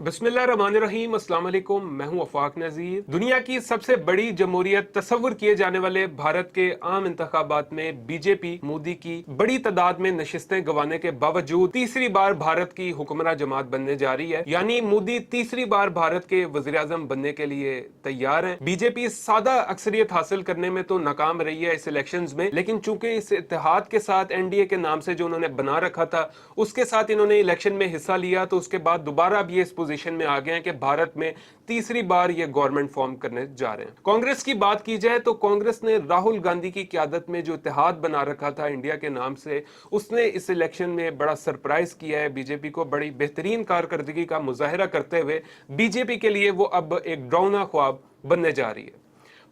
बिस्मिल्लाहिर्रहमानिर्रहीम, अस्सलाम वालेकुम। मैं हूं वफाक नज़ीर। दुनिया की सबसे बड़ी जमहूरियत तस्वुर किए जाने वाले भारत के आम इंतखाबात में बीजेपी मोदी की बड़ी तादाद में नशिस्तें गंवाने के बावजूद तीसरी बार भारत की हुक्मरान जमात बनने जा रही है। यानी मोदी तीसरी बार भारत के वज़ीर आज़म बनने के लिए तैयार हैं। बीजेपी सादा अक्सरियत हासिल करने में तो नाकाम रही है इस इलेक्शन में, लेकिन चूंकि इस इत्तेहाद के साथ एनडीए के नाम से जो उन्होंने बना रखा था उसके साथ इन्होंने इलेक्शन में हिस्सा लिया, तो उसके बाद दोबारा अब ये इस पोजीशन में आ गए हैं कि भारत में तीसरी बार ये गवर्नमेंट फॉर्म करने जा रहे हैं। कांग्रेस की बात की जाए तो कांग्रेस ने राहुल गांधी की क़यादत में जो इत्तेहाद बना रखा था इंडिया के नाम से, उसने इस इलेक्शन में बड़ा सरप्राइज किया है। बीजेपी को बड़ी बेहतरीन कारकर्दगी का मुजाहिरा करते हुए बीजेपी के लिए वो अब एक डरावना ख्वाब बनने जा रही है।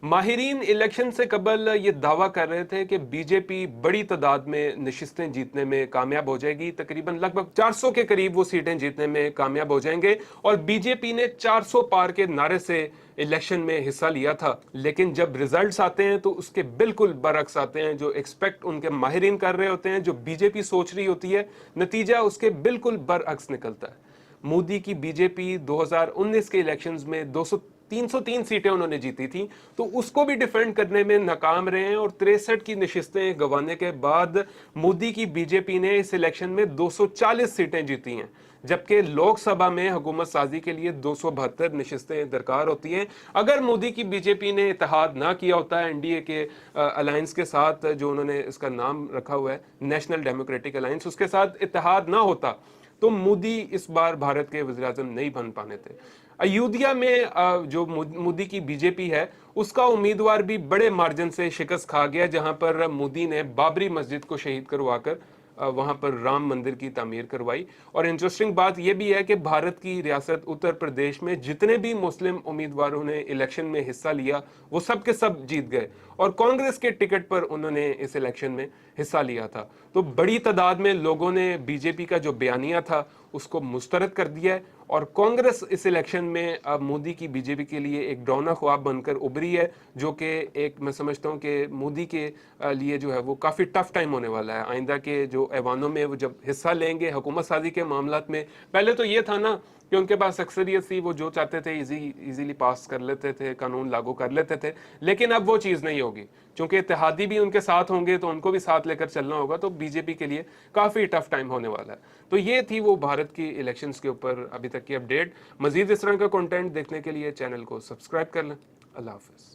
माहिरीन इलेक्शन से कबल ये दावा कर रहे थे कि बीजेपी बड़ी तादाद में नशिस्तें जीतने में कामयाब हो जाएगी। तकरीबन लगभग 400 के करीब वो सीटें जीतने में कामयाब हो जाएंगे और बीजेपी ने 400 पार के नारे से इलेक्शन में हिस्सा लिया था। लेकिन जब रिजल्ट्स आते हैं तो उसके बिल्कुल बरअक्स आते हैं। जो एक्सपेक्ट उनके माहिरीन कर रहे होते हैं, जो बीजेपी सोच रही होती है, नतीजा उसके बिल्कुल बरअक्स निकलता है। मोदी की बीजेपी 2019 के इलेक्शंस में 303 सीटें उन्होंने जीती थी, तो उसको भी डिफेंड करने में नाकाम रहे हैं और 63 की नशिस्तें गंवाने के बाद मोदी की बीजेपी ने इस इलेक्शन में 240 सीटें जीती हैं, जबकि लोकसभा में हुकूमत साजी के लिए 272 नशिस्तें दरकार होती हैं। अगर मोदी की बीजेपी ने इत्तेहाद ना किया होता एनडीए के अलायंस के साथ, जो उन्होंने इसका नाम रखा हुआ है नेशनल डेमोक्रेटिक अलायंस, उसके साथ इत्तेहाद ना होता तो मोदी इस बार भारत के वज़ीर आज़म नहीं बन पाने थे। अयोध्या में जो मोदी की बीजेपी है उसका उम्मीदवार भी बड़े मार्जिन से शिकस्त खा गया, जहां पर मोदी ने बाबरी मस्जिद को शहीद करवाकर वहां पर राम मंदिर की तामीर करवाई। और इंटरेस्टिंग बात यह भी है कि भारत की रियासत उत्तर प्रदेश में जितने भी मुस्लिम उम्मीदवारों ने इलेक्शन में हिस्सा लिया वो सब के सब जीत गए और कांग्रेस के टिकट पर उन्होंने इस इलेक्शन में हिस्सा लिया था। तो बड़ी तादाद में लोगों ने बीजेपी का जो बयानिया था उसको मुस्तरद कर दिया है और कांग्रेस इस इलेक्शन में अब मोदी की बीजेपी के लिए एक डरावना ख्वाब बनकर उभरी है, जो कि एक मैं समझता हूं कि मोदी के लिए जो है वो काफ़ी टफ टाइम होने वाला है। आइंदा के जो ऐवानों में वो जब हिस्सा लेंगे हुकूमत साजी के मामलात में, पहले तो ये था ना कि उनके पास अक्सरियत थी, वो जो चाहते थे इजीली पास कर लेते थे, कानून लागू कर लेते थे। लेकिन अब वो चीज़ नहीं होगी, क्योंकि इत्तेहादी भी उनके साथ होंगे तो उनको भी साथ लेकर चलना होगा, तो बीजेपी के लिए काफ़ी टफ टाइम होने वाला है। तो ये थी वो भारत की इलेक्शंस के ऊपर अभी तक की अपडेट। मजीद इस तरह का कंटेंट देखने के लिए चैनल को सब्सक्राइब कर लें। अल्लाह हाफिज़।